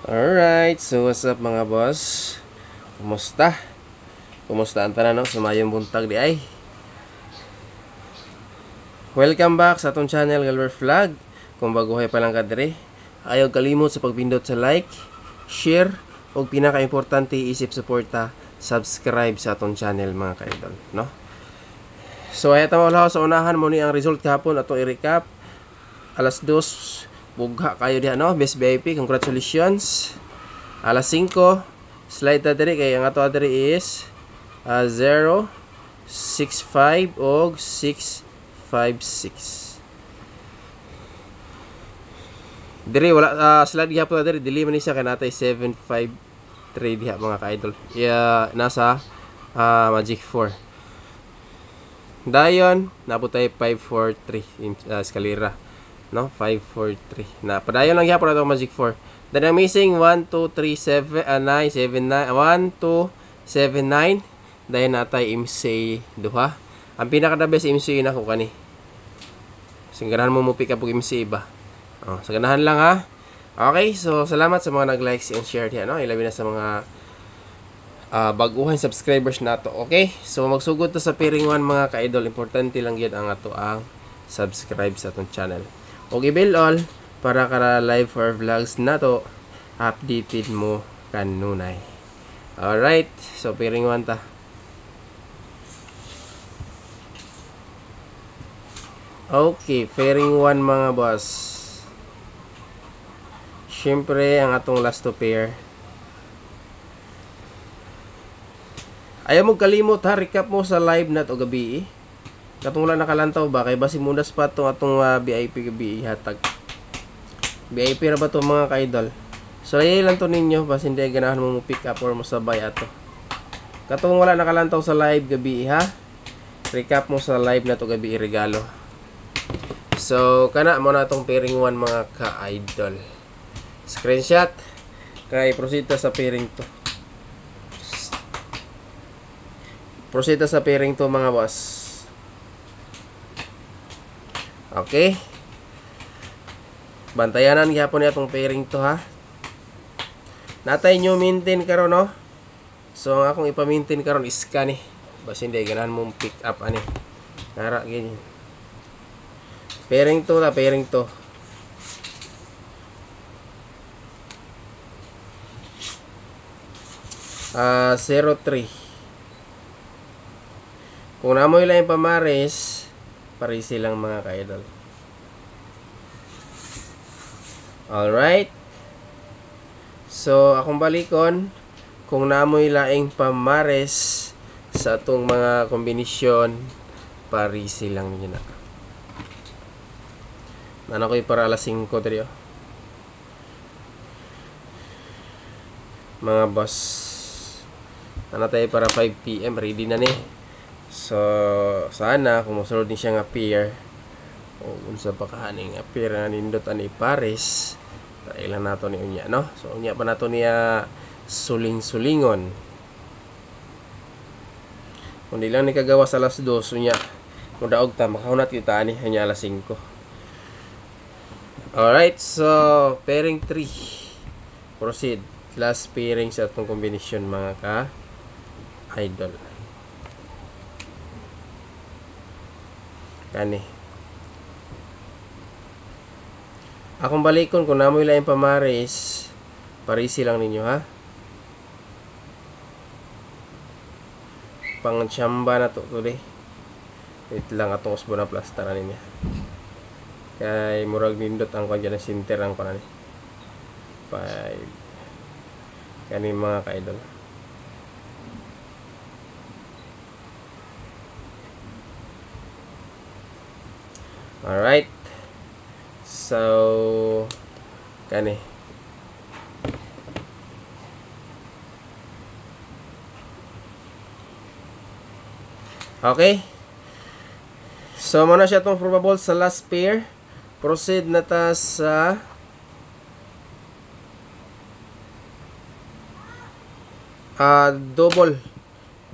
Alright, so what's up mga boss? Kumusta? Kumusta ang tanan no? Sumayong buntag di ay. Welcome back sa atong channel Galver Vlog. Kung baguhay pa lang ka dire, ayaw kalimot sa pagpindot sa like, share, ug pinaka-importante isip suporta, subscribe sa atong channel mga ka-idol, no? So ay tama sa unahan mo ni ang result kahapon ato i-recap. Alas 2 bugha kayo diha no, best VIP, congratulations. Alas 5 slide ta diri kay ang ato diri is 0 6 5 og 6 5 6. Diri wala slide gyapon diri, dili man ni siya kay natay 7 5 3 diha mga ka-idol. Nasa Magic 4. Dayon nabutay 5 4 3 eskalera. No, 5 4 3. Na padayon lang gyapon ato Magic 4. Then ang missing 1 2 3 7 9 7 9 1 2 7 9. Dayon natay MC duha. Ang pinaka the best MC na ko kani. Sing ganahan mo pick up og MC ba. Oh, sa ganahan lang ha. Okay, so salamat sa mga nag-likes and share diha no. Ilabi na sa mga baguhan subscribers nato. Okay? So magsugod ta sa piring 1 mga ka-idol. Importante lang gyud ang ato ang subscribe sa atong channel. Og i-bell all para kara live for vlogs nato updated mo kanunay. Alright, so piring 1 ta. Okay, pairing 1 mga boss. Siyempre ang atong last to pair. Ayaw mo kalimot ha, recap mo sa live na to gabi eh. Katong wala nakalantaw ba kay basi mundas pa tong atong VIP gabi hatag. VIP ra ba to mga ka-idol? So ay lang to ninyo basi hindi ganahan mo pick up or mo sabay ato. Katong wala nakalantaw sa live gabi ha. Recap mo sa live na to gabi regalo. So kana mo na tong pairing 1 mga ka-idol. Screenshot kay proceed sa pairing to. Proceed sa pairing to mga boss. Okay. Bantayanan gyapon ni atong pairing to ha. Natay nyo maintain karon no. So ang akong ipa-maintain karon is kani. Basi hindi ganahan mo pick up ani. Nara gini. Pairing to ta, pairing to. Ah, 03. Kung namoy lang yung pamares, parisi lang mga ka-idol. Alright. So, akong balikon, kung namoy laing pamares sa atong mga kombinasyon, parisi lang ninyo na. Ano ko para alas 5 trio. Mga boss. Ano tayo para 5 PM, ready na ni. So, sana kung masunod ni siya nga pair o unsa pa kahaning pair nga nindot ani pares, ilan nato ni unya no. So unya pa nato niya suling-sulingon. Kung di lang ni kagawa sa alas 2 unya mudaog ta makahunat kita ani unya alas 5. Alright, so pairing 3. Proceed. Last pairing sa atong kombinasyon mga ka-idol. Kani. Akong balikon kung namoy lang yung pamares, parisi lang ninyo ha. Pang tsamba na to today. Wait lang atong usbo na plastara niya. Kay murag nindot ang kanya na sinter ang panani. 5. Kani mga ka-idol. Alright. So kani. Okay. So muna siya itong probable sa last pair. Proceed na ta sa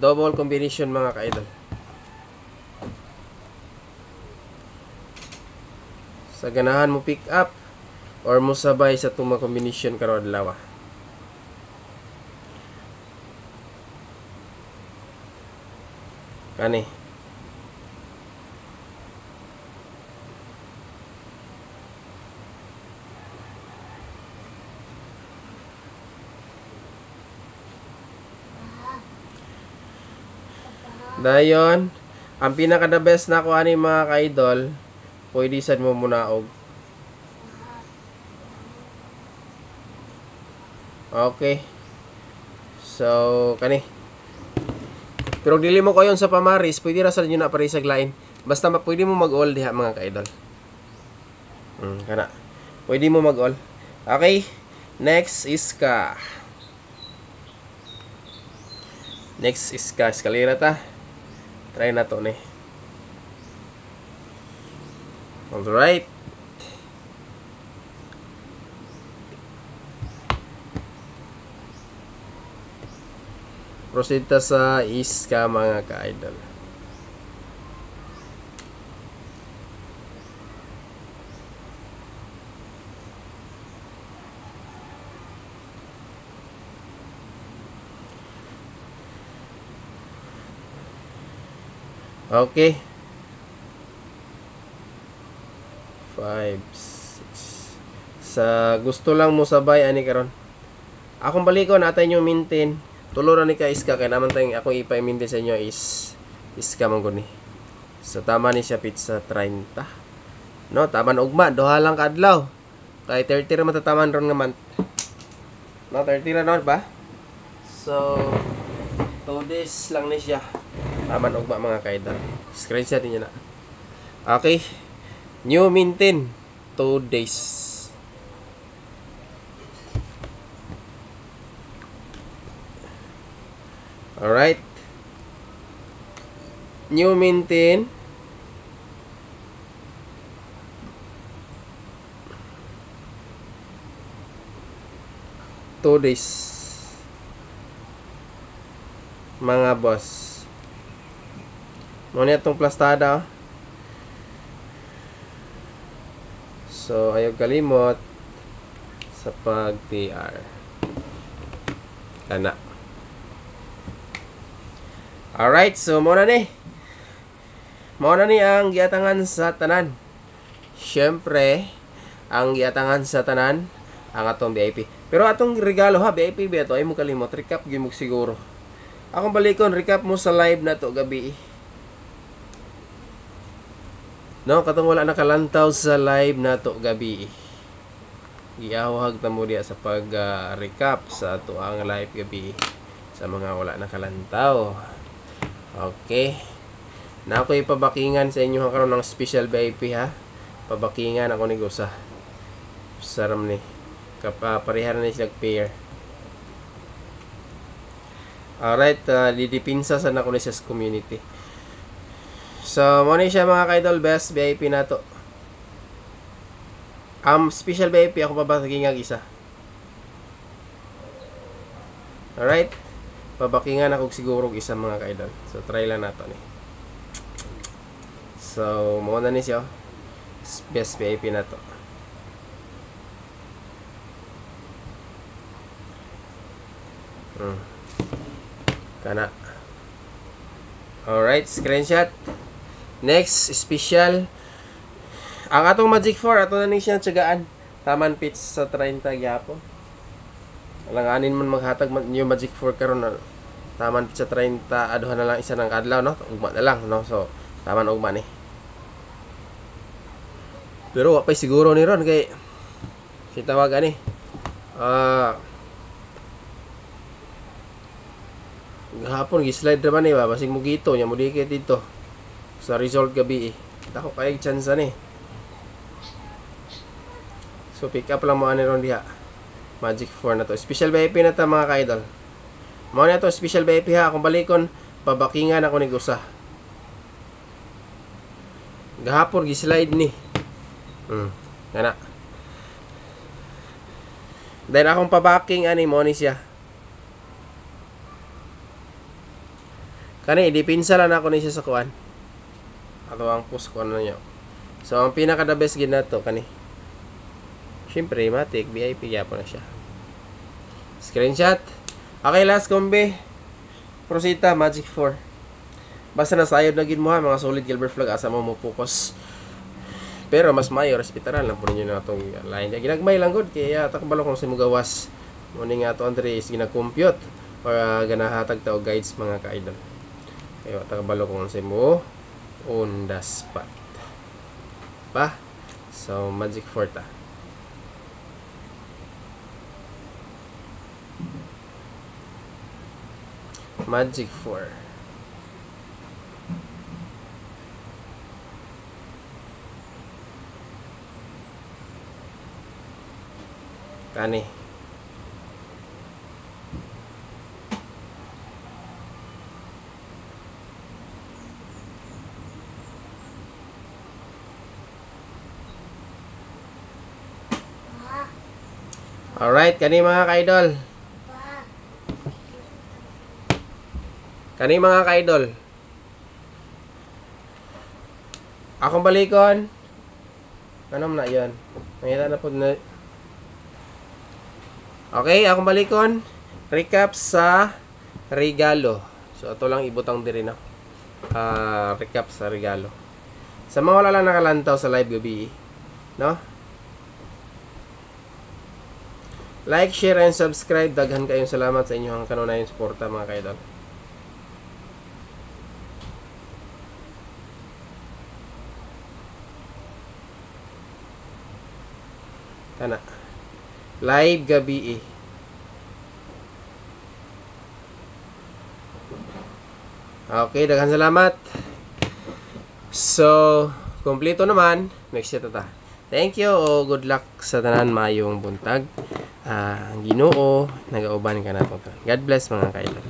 double combination mga ka-idol. Sa ganahan mo pick up or mo sabay sa itong mga combination karon adlaw. Kani. Dayon, ang pinaka the best na ko ani mga ka-idol, pwede sad mo munaog. Okay. So, kani. Pero dili mo kayon sa pamaris, pwede ra sad nyo na parisag lain. Basta pwede mo mag-all diha mga ka-idol. Kana. Pwede mo mag-all. Okay. Next is ka. Next is ka. Eskalera ta. Try na to ni. Alright. Proceed ta sa iska mga ka-idol. Okay. 5, 6. Sa gusto lang mo sabay ani karon. Akong balikon atay nyo maintain. Tuloran ni ka iska kay naman tayong ako ipa-maintain sa inyo is iska man guni. So tama ni siya pizza 30. No, taman ugma duha lang ka adlaw. Kay 30 ra matataman ron nga month. No, 30 ra no ba? So 2 days lang ni siya. Taman ugma mga ka-idol. Screenshot niyo na. Okay. New maintain 2 days. Alright. New maintain. Two days. Mga boss. Muna itong plastada. So, ayaw kalimot sa pag-PR. Kana. Alright, so muna ni. Muna ni ang giatangan sa tanan. Siyempre, ang giatangan sa tanan, ang atong VIP. Pero atong regalo ha, VIP ba ito? Ay mo kalimot. Recap gimog siguro. Akong balikon, recap mo sa live na to gabi. No, katong wala nakalantaw sa live na to gabi. Giawhag ta mo diya sa pag-recap sa ato ang live gabi sa mga wala nakalantaw. Okay. Na ako ipabakingan sa inyo karon ng special VIP ha. Pabakingan ako ni Gusa. Saram ni. Parehar na siya pair. Alright, didipinsa sa nako ni sa community. So, muna siya mga ka-idol, best VIP na to. Special VIP ako pabakingan isa. Alright. Pabakingan ako siguro isa mga ka-idol. So, try lang nato ni. So, muna ni siya. Best VIP na to. Kana. Alright, screenshot. Next, special. Ang atong Magic 4, ato na ni siya tsagaan. Taman pitch sa 30 gyapon. Alanganin man maghatag yung Magic 4 karon na taman pitch sa 30, aduhan na lang isa ng kadlaw, no? Ugma na lang, no? So, taman ugma ni. Pero wapay siguro ni ron kay kitawag ani. Gahapon gi-slide ra man ni ba, basig mo gito nya mo dikit dito. Sa result gabi dako kay chance ni. So pick up lang mo ani ron diha. Magic 4 na to. Special VIP na ta mga ka-idol. Mao na to special VIP ha. Kung balikon pabakingan ako ni Gusa. Gahapon gi-slide ni. Kana. Then akong pabaking ani mo ni siya. Kani dipinsa lang ako ni siya sa kuan. Ato ang post ko na niyo. So ang pinaka the best gid nato kani. Siyempre matik VIP gyapon na siya. Screenshot. Okay, last kombi. Prosita Magic 4. Basta nasayod na gid mo ha, mga solid Gilbert Flag, asa mo focus. Pero mas mayo respetaran lang po ninyo na itong line. Ginagmay lang gud kaya takbalo kung sa gawas. Muni nga to Andre is gina-compute para ganahatag ta og guides mga ka-idol. Kaya takbalo kung sa mo on the spot. Pa? So magic 4 ta. Magic 4. Kani. Alright, kani mga ka-idol. Kani mga ka-idol. Akong balikon. Ano na yan? Mayroon na po na. Okay, akong balikon. Recap sa regalo. So, ito lang ibutang diri na. Recap sa regalo. Sa mga wala lang nakalantaw sa live gabi, no? Like, share, and subscribe. Daghan kayong salamat sa inyong kanunayang suporta mga kaidol. Kana. Live gabi eh. Okay, daghan salamat. So, kompleto naman. Next year ta. Thank you o good luck sa tanan mayong buntag. Ang Ginoo nagauban ka na to. God bless mga kaidol.